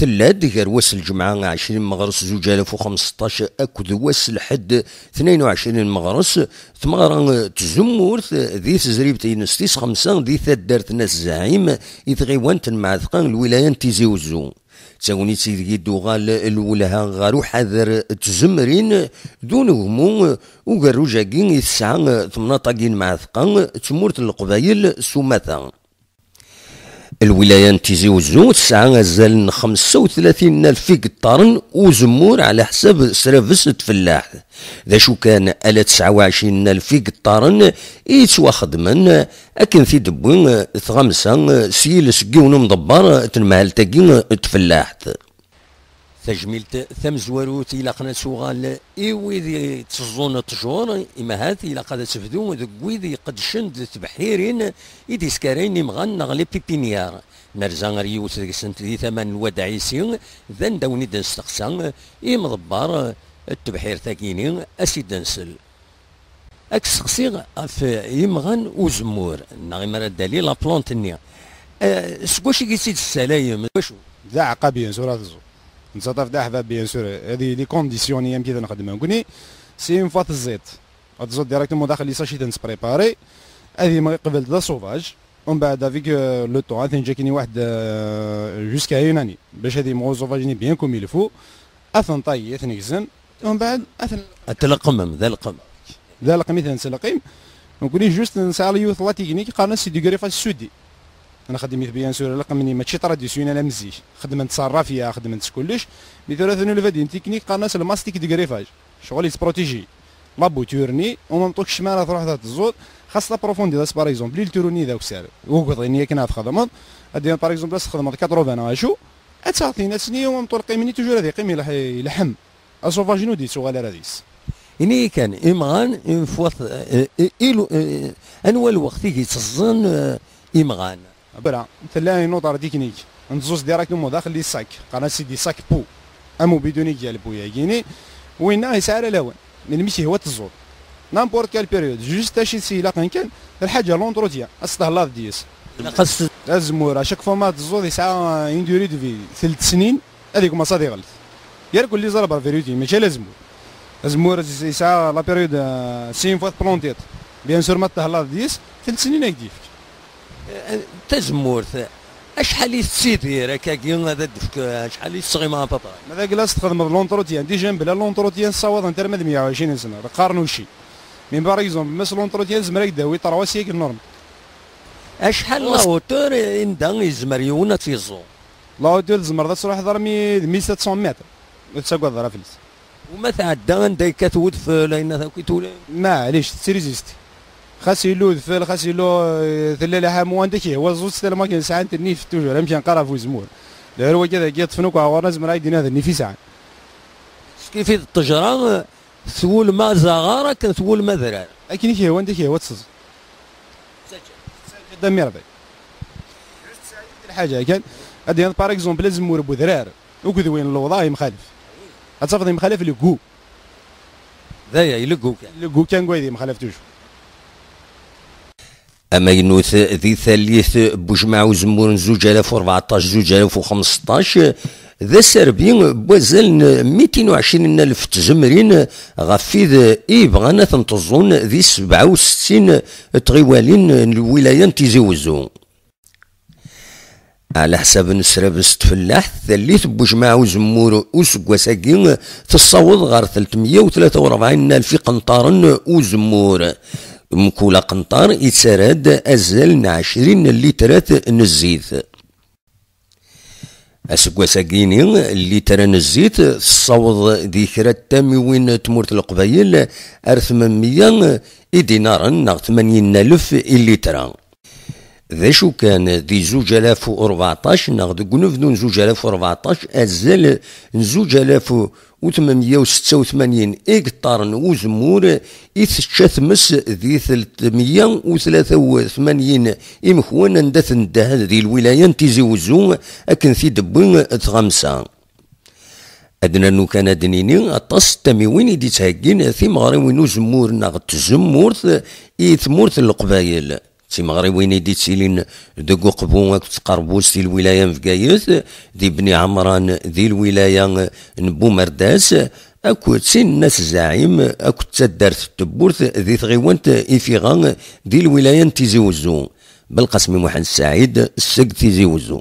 ثلاد غير واس الجمعة 20 مغرس 2015 أكد واس الحد 22 مغرس ثمارا تزمورث ذي تزريبتي نستيس 5 ذي ثدارت ناس زعيم يتغيوانت مع ثقان الولايات تيزي وزو تاوني تيدي دوغال الولها غارو حذر تزمرين دون همو وقالو جاكين يتسعى ثمناطاقين مع ثقان تمورت القبايل سوماتا الولايات تيزي وزو تسعى غزال 35 ألف قطارن وزمور على حساب سرافس تفلاح ذا شو كان على 29 ألف قطارن يتوا خدمن أكن في دبوين ثغمسا سيل سقيون مضبار تنمهل تاقين تفلاح تجميلت ثم زواروت إلا قنا سوغال إيويذي تزون تجور إما هات إلا قد تفدو ذكويذي قد شند تبحيرين إيدي سكارين مغان نغلي بيبينيار نرزان ريوت ذيك سنت ذي ثمن الودعيسين ذن دوني دنستقسان مضبار التبحير تاكيني أسيد نسل أكسقسيغ في يمغان وزمور نغمر الدليل لا بلونتنيا سكوشي كيسيد السلايم وشو ذا عقابيا سورة الزو نتصرف دا حباب بيان سور هذه لي كونديسيون ايام كذا نخدمها نقولي سي اون فوا الزيت تزود ديريكتومون داخل لي ساشي تنسبريباري هذه ما قبل لا سوفاج ومن بعد افيك لو طون غادي نجي كاين واحد جوسكا اون اني باش هذه مو سوفاجني بيان كوم يلفو اثن طي اثن يزن ومن بعد اثن تلقمم ذا القم ذا القم مثلا سلقيم نقولي جوست نسال يوث لا تكنيك قارنا سي دي غريفاج السودي انا خدمت بيان سور لقى مني ماشي تراديسيونيل لا مزيج خدمت تصرافيه خدمت كلش بثلاثه نولفادين تكنيك قناص الماستيك دي غريفاج شغل يسبروتيجي لابو تورني وما نطوك الشمال تروح ذات الزود خاصه بروفوندي داس باغ اكزومبل لي تورني ذاك سعر وقضيني كنا تخدمت ادي باغ اكزومبل خدمت 80 اشو اتعطينا سنيه وما مطرقي مني توجور هذه قيمه لحم اسوفاجينو دي سوغال راديس إني كان إمغان إن فوث إلو أنوال وقت يتصن إمغان برا تلاقي نوطر تكنيك نزوز ديريكتومون داخل لي ساك قناه سيدي ساك بو امو بدوني ديال بويا كيني وين يسعر الاوان من ماشي هو تزود نامبورت كال بيريود جوست شي سي لا كان الحاجه لونتروتيان استهلاف ديس قص الزمور اشاك فوا ما تزود يسعى اون دوري دو في 3 سنين هذيك ما صادي غلط يا كل اللي زرب فيريتي ماشي لازم الزمور يسعى لا بيريود سين فوا بلونتيت بيان سور ما تهلاف ديس 3 سنين هكذا تزمورث اشحال يتسيدي راك كاين هذا الدفك شحال يصغي مع بابا هذا كلاس تخدم لونتروتيان ديجا بلا لونتروتيان صواد انت 120 سنه قارنوا شي من باغ اكزومبل مس لونتروتيان زمرك داوي طروا سيك النورم اشحال لا اوتور اندان يزمر يونا تيزو لا اوتور زمر ذا تروح ضرب 1700 متر تساقوا ضرب فلس وما تعدى عندك كتود في لين ذاك تولي معليش تريزيستي خاص يلو ذفل خاص يلو ثلاثة حام وعندك هو زوج سنة ما كان ساعة النيف توجور نمشي نقرا في زمور داير هو كذا جات فنوك عوارنا زمر يدينا هذا النيف ساعة كيف التجرة ثول ما زغارة كان ثول ما ذرار أكيد هي وعندك هو تصز دمي ربي الحاجة كان هذه باغ اكزومبل زمور بو ذرار وكذا وين الوضع مخالف هتصفد مخالف اللي كو ذايا يلقو كان قوي مخالف توجور أما ينوث ذي ثالث بوجمع وزمور 2014 2015 ذا سربي بوزن 220 ألف تزمرين غفيذ إيبغانا تنتظون ذي 67 تغيوالين الولاية تيزيوزو على حساب نسرابس تفلاح ثالث بوجمع وزمور وسكواساكين تصوض غير 343 ألف قنطار وزمور مكولا قنطار يتسرد أزال 20 لترات نزيت أسكواساكيني لتر نزيت الصوض ذي كرا تاموين تمورت القبايل 800 دينارا ناغ 80 ألف لترا ذا شو كان ذي 2014 ناغ قنفذون 2014 أزال 2886 إكتار وزمور إتشاثمس ذي 383 إمخوانا ندث نداه ذي الولاية تيزيوزو أكن في دبوين تغمسا أدنى نو كان دنيني أطاس تاميوين دي تهاجين في مغرب وينو زمور ناغ تزمورث إثمورث القبايل تي مغربيين دي تسيلين دقو قبو تقربوس دي الولاية مفقايث دي بني عمران دي الولاية نبو مرداس اكو تسين الناس زعيم اكو تدارت التبورث ذي ثغيوانت إفيغان دي الولاية تيزي وزو بالقسم محمد سعيد السق تيزي وزو.